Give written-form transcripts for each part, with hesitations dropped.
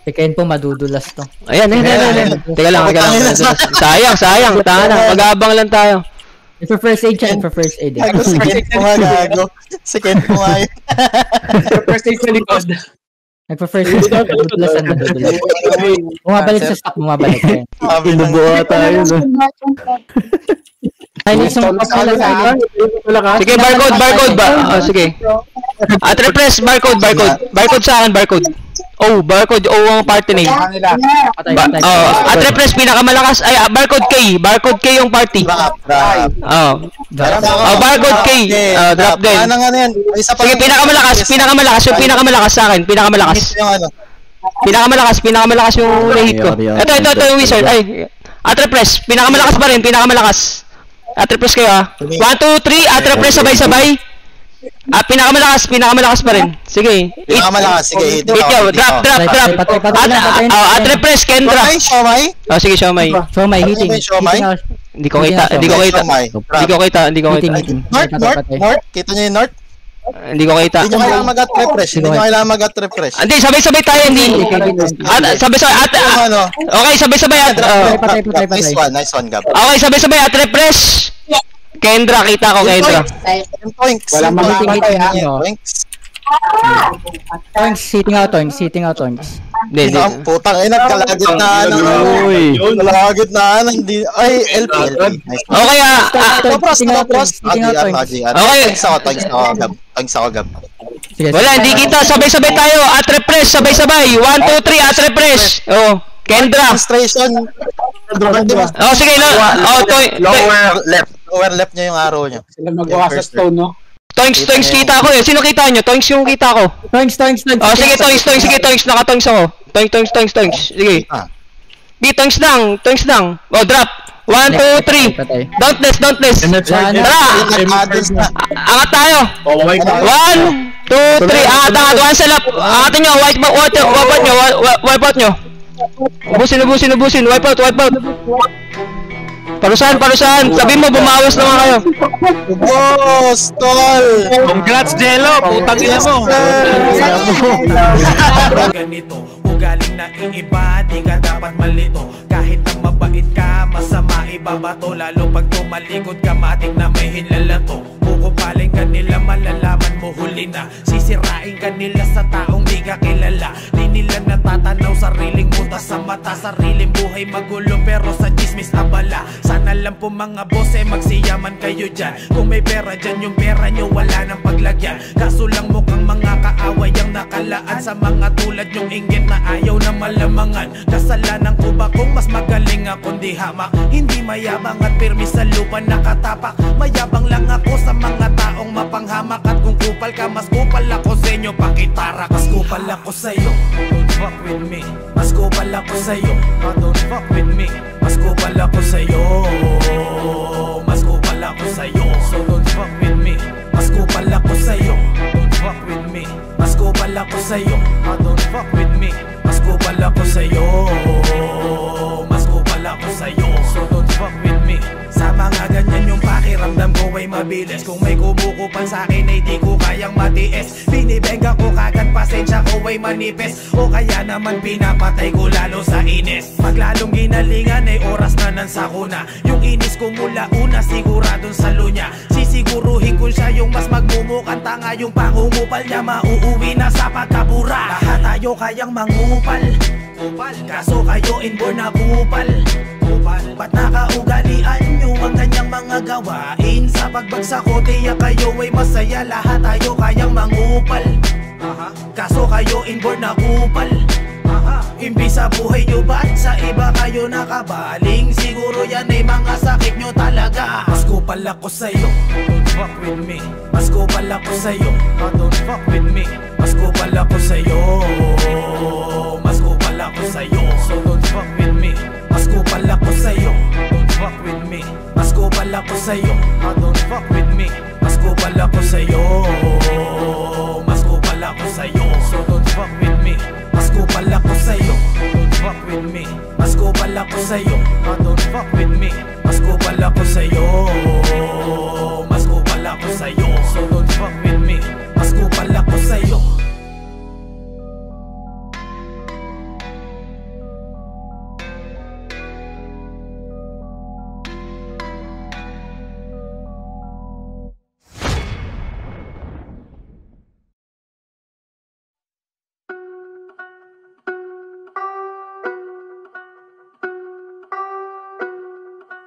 Si Ken po madudulas to. Ayan. Teka lang. Sayang. Tahan na. Mag-aabang lang tayo. For first aid siya, for first aid. Si Ken po nga gago. Si Ken po nga yun. First aid sa likod. Nagpa-first aid. Madudulasan. Bumabalik sa stock, bumabalik. Binubuha tayo, no? Ay, isang pasala sa akin. Sige, barcode ba? Sige. At repress, barcode. Barcode sa akin, barcode. Barcode ang party name. At repress, pinakamalakas. Ay, barcode K yung party. Barcode K. Drop din. Sige, pinakamalakas sa akin. Pinakamalalakas yung na-hit ko. Ito yung wizard. Ay, at repress, pinakamalakas pa rin, At repress kayo, 1, 2, 3, at repress sabay-sabay. At pinakamalakas pa rin. Sige. Pinakamalakas, sige. Drop. At repress, Kendra. Siomay? Sige, Siomay. Hitting. Hindi ko kita. North? Kita niyo yung North? Hindi ko kita. Hindi nyo kailangan mag-at refresh. Hindi, sabay-sabay tayo. Sabay-sabay. Nice one, Gab. Okay, sabay-sabay at refresh. Kendra, kita ko, Kendra. Walang makakatay, ha? Sitting out, Toinks. Hindi. Putang ina, kalagitnaan. Ay, LP. Okay, Thanks ako, Gab. Wala, hindi kita. Sabay-sabay tayo. At refresh, sabay-sabay. 1, 2, 3, at refresh. Kendra. Demonstration. Sige, Lower left niya yung arrow niya. Sila magawa sa stone, no? Toinks kita ako eh. Sino kita nyo? Toinks yung kita ko. Toinks. Sige, Toinks. Naka-toinks ako. Toinks. Sige. Di, Toinks lang. Drop. 1, 2, 3. Don't less. Tara! Angat tayo. 1, 2, 3. Angat. One sa lap. Angatin nyo. Wipe out nyo. Ubusin. Wipe out. Parusahan. Sabi mo, bumawas naman kayo. Boss, tol. Congrats, Jello. Putang ina mo. Ganito, ugaling na iiba, di ka dapat malito. Kahit na mabait ka, masama ibabato. Lalo pag tumalikod ka, matik na may hinlalato. Kukupaling ka nila, malalaman mo huli na. Sisirain ka nila sa taong di ka kilala. Di nila natatanaw sariling butas sa mata. Sariling buhay magulo pero sa chismis abala. Sana lang po mga boss magsiyaman kayo dyan. Kung may pera dyan, yung pera nyo wala nang paglagyan. Kaso lang mukhang mga kaaway ang nakalaan sa mga tulad yung inggit na ayaw na malamangan. Kasalanan ko ba kung mas magaling ako di hamak? Hindi mayabang at pirmi sa lupa nakatapak. Mayabang lang ako sa mga taong mapanghamak. At kung kupal ka, mas kupal ako sa inyo. Pakitara, mas kupal ako sa'yo. Don't fuck with me. Mas kupal ako sa'yo. Don't fuck with me. Mas kupal ako sa'yo. Mas kupal ako sa'yo. So don't fuck with me. Mas kupal ako sa'yo. Don't fuck with me. Mas kupal ako sa'yo. Don't fuck with me. Mas kupal ako sa'yo. Mas kupal ako sa'yo. So don't fuck with me. Sa mga ganyan yung pakiramdam ko ay mabilis. Kung may kumukupan sa akin ay di ko kayang matiis. Binibenga ko kagad, pasensya ko ay manipis. O kaya naman pinapatay ko lalo sa inis. Paglalong ginalingan ay oras na ng sakuna. Yung inis ko mula una siguradong sa lunya. Sisiguruhin ko siya yung mas magmumukhang tanga. Yung pangungupal niya mauuwi na sa pagkabura. Lahat tayo kayang mangupal. Kaso kayo inborn na kupal. Ba't nakaugalian nyo ang kanyang mga gawain? Sa pagbagsak ko tiyak kayo ay masaya. Lahat tayo kayang mangupal. Kaso kayo inborn na kupal. Imbis sa buhay nyo ba't sa iba kayo nakabaling? Siguro yan ay mga sakit nyo talaga. Mas kupal ako sa'yo. Don't fuck with me. Mas kupal ako sa'yo. Don't fuck with me. Mas kupal ako sa'yo. Mas kupal ako sa'yo. So don't fuck with me. Mas kupal ako sa'yo. Don't fuck with me. Mas kupal ako sa'yo. Don't fuck with me. Mas kupal ako sa'yo. Mas kupal ako sa'yo. So don't fuck with me. Mas kupal ako sa'yo. Don't fuck with me. Mas kupal ako sa'yo. Don't fuck with me. Mas kupal ako sa'yo. Mas kupal ako sa'yo. So don't fuck with me. Mas kupal ako sa'yo.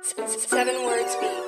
7 words beat.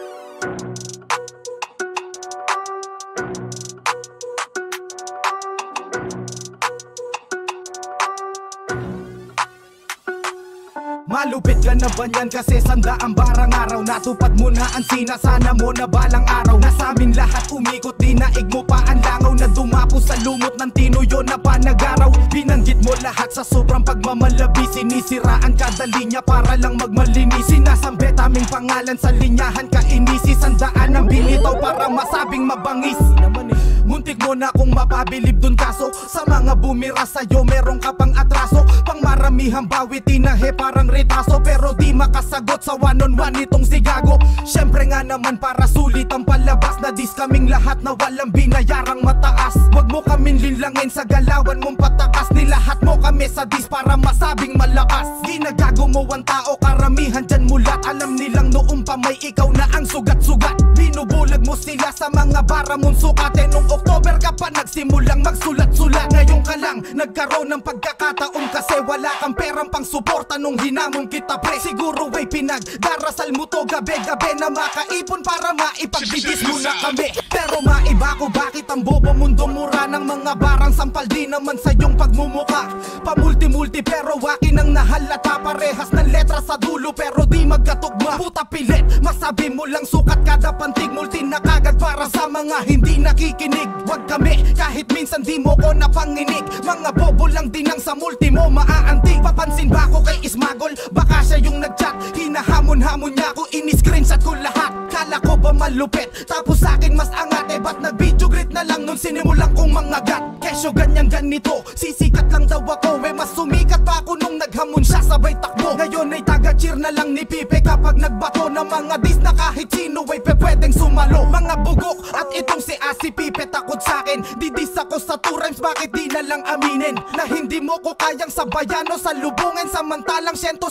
Malupit ka na ba niyan kasi sandaang barang araw. Natupad mo na ang sinasana mo na balang araw. Nasa amin lahat umikot, dinaig mo pa ang langaw. Na dumapo sa lumot ng tinuyo na panagaraw. Binanggit mo lahat sa sobrang pagmamalabi. Sinisiraan kada linya para lang magmalinis. Sinasambit aming pangalan sa linyahan kainisi. Sandaan ang binitaw para masabing mabangis. Muntik mo na kung mapabilib dun kaso sa mga bumira sa'yo meron ka pang atraso. Pang maramihang bawi tinahe parang retaso. Pero di makasagot sa one-on-one itong si Gago. Syempre nga naman para sulit ang palabas. Na dis kaming lahat na walang binayarang mataas. Wag mo kaming linlangin sa galawan mong patakas. Nilahat mo kami sa dis para masabing malakas. Ginagago mo ang tao karamihan dyan mulat. Alam nilang noong pa may ikaw na ang sugat-sugat. Binubulag mo sila sa mga bara mong sukate. Nung October ka pa nagsimulang magsulat-sulat. Ngayon ka lang nagkaroon ng pagkakataon kasi wala kang perang pang suporta nung hinamon kita pre. Siguro ay pinagdarasal mo to gabi-gabi na makaipon para maipagbigis mo na kami. Pero maiba ko bakit ang bobo mundo mura ng mga barang sampal di naman sa iyong pagmumuka. Pamulti-multi pero wakin ang nahalata. Parehas ng letra sa dulo pero di magkatugma. Puta pilit, masabi mo lang sukat kada pantig. Multi na kagad para sa mga hindi nakikinig. Wag kami kahit minsan di mo ko napanginig. Mga bobo lang din ang sa multi mo maaantig. Papansin ba ko kay Ismagol? Baka siya yung nagchat. Hinahamon-hamon niya ko, ini-screenshot ko lahat. Kala ko ba malupit? Tapos akin mas angat. Ba't nag-video greet na lang nun sinimulan kong mangagat? Kesyo ganyan ganito, sisikat lang daw ako. Mas sumikat pa ako nung naghamon siya sabay takbo. Ngayon ay taga-cheer na lang ni Pipe kapag nagbato ng mga dis na kahit sino ay pwedeng sumalo. Mga bugok at itong si Asi Pipe takot sa'kin. Didis ako sa 2 rhymes, bakit di na lang aminin na hindi mo ko kayang sabayan o salubungin. Samantalang 150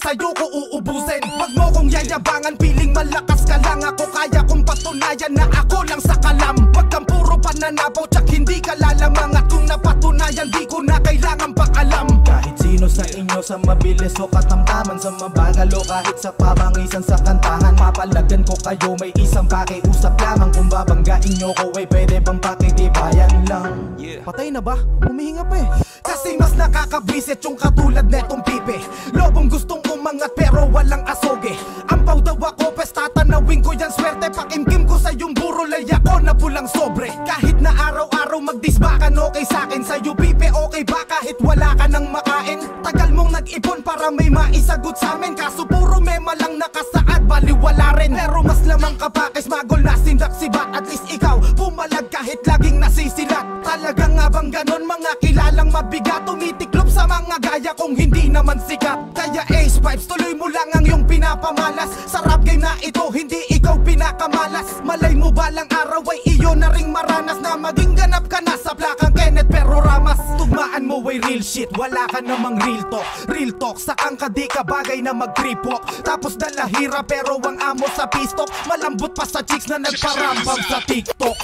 sa'yo ko uubusin. Wag mo kong yayabangan, piling malakas ka lang. Ako kaya kong patunayan na ako lang sa kalam. Wag kang puro pananabaw tsak hindi ka lalamang. At kung napatunayan di ko na kailangan pakalam. Kahit sino sa inyo sa mabilis o katamtaman, sa mabagal o kahit sa pabangisan sa kantahan, papalagan ko kayo may isang pakiusap lamang. Kung babanggain nyo ko ay pwede bang pakitibayan lang. Patay na ba? Humihinga pa eh. Kasi mas nakakabwisit yung katulad netong Pipe. Lobong gustong umangat pero walang asoge. Ampaw daw ako pes tatanawin ko yan swerte. Pakimkim ko sa yung burolay ako na pulang sobre. Kahit na araw-araw magdisbakan okay sa'kin. Sa'yo Pipe okay ba kahit wala ka nang makain? Tagal mong nag-ipon para may maisagot sa'min. Kaso puro mema lang nakasaad baliwala rin. Pero mas lamang ka pa kay Smagol na sindak sibat. At least ikaw pumalag kahit laging nasisilat. Talaga nga bang ganon mga kilalang mabigat? Tumitiklop sa mga gaya kung hindi naman sikat. Kaya Ace Pipes tuloy mo lang ang iyong pinapamalas. Sa rap game na ito hindi ikaw pinakamalas. Malay mo balang araw ay iyo na ring maranas na maging ganap ka na sa plakang Kenneth pero Ramas. Tugmaan mo ay real shit, wala ka namang real talk. Real talk, sakang ka di ka bagay na mag-creep walk. Tapos dalahira pero ang amo sa pistok. Malambot pa sa chicks na nagparambam sa TikTok.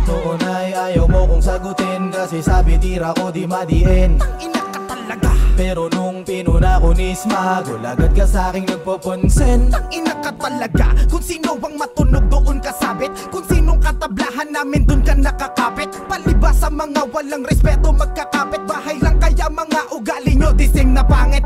Noon ay ayaw mo kong sagutin kasi sabi tira ko di madiin. Ina ka talaga. Pero nung pinuna ko ni Smagol, agad ka sa'king nagpapansin. Ina ka talaga. Kung sino bang matunog doon kasabit. Kung sinong katablahan namin doon ka nakakapit. Palibas sa mga walang respeto magkakapit. Bahay lang kaya mga ugali nyo dising na pangit.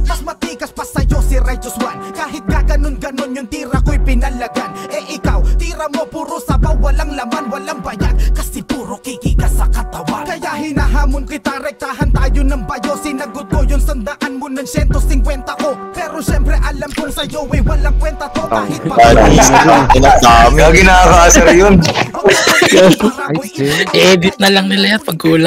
Mas matikas pa sa'yo si Righteous One. Kahit gaganon-ganon yung tira ko'y pinalagan. Eh ikaw, tira mo puro sabaw, walang laman, walang bayan. Kasi puro kikika sa katawan. Kaya hinahamon kita, rektahan tayo ng bayo. Sinagot ko yung sandaan mo ng 150 ko. Pero syempre alam kong sa'yo eh walang kwenta to. Kahit pa Gagi nakakasar yun. I-edit na lang nila yan pag kulang.